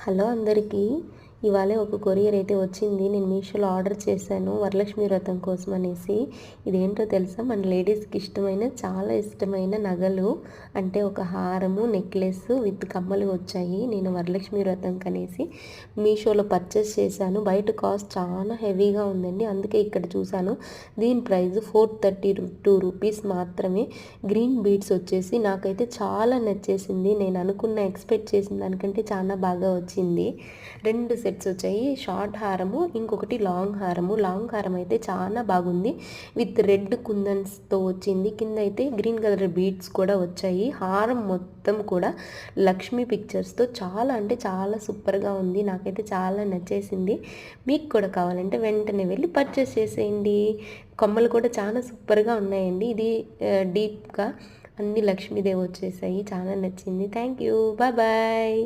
Hello అందరికీ. ఇవాళ ఒక కొరియర్ అయితే వచ్చింది. నేను మీషోలో ఆర్డర్ చేశాను వరలక్ష్మి వ్రతం కోసం అనేసి. ఇదేంటో తెలుసా, మన లేడీస్కి చాలా ఇష్టమైన నగలు, అంటే ఒక హారము, నెక్లెస్ విత్ కమ్మలు వచ్చాయి. నేను వరలక్ష్మి వ్రతం కనేసి మీషోలో పర్చేస్ చేశాను. బయట కాస్ట్ చాలా హెవీగా ఉందండి, అందుకే ఇక్కడ చూశాను. దీని ప్రైస్ 432 రూపీస్ మాత్రమే. గ్రీన్ బీడ్స్ వచ్చేసి నాకైతే చాలా నచ్చేసింది. నేను ఎక్స్పెక్ట్ చేసిన దానికంటే చాలా బాగా వచ్చింది. 2 సెట్స్ వచ్చాయి, షార్ట్ హారము, ఇంకొకటి లాంగ్ హారము. లాంగ్ హారం అయితే చాలా బాగుంది, విత్ రెడ్ కుందన్స్తో వచ్చింది. కింద అయితే గ్రీన్ కలర్ బీడ్స్ కూడా వచ్చాయి. హారం మొత్తం కూడా లక్ష్మీ పిక్చర్స్తో చాలా సూపర్గా ఉంది. నాకైతే చాలా నచ్చేసింది. మీకు కూడా కావాలంటే వెంటనే వెళ్ళి పర్చేస్ చేసేయండి. కొమ్మలు కూడా చాలా సూపర్గా ఉన్నాయండి. ఇది డీప్గా అన్ని లక్ష్మీదేవి వచ్చేసాయి. చాలా నచ్చింది. Thank you, bye.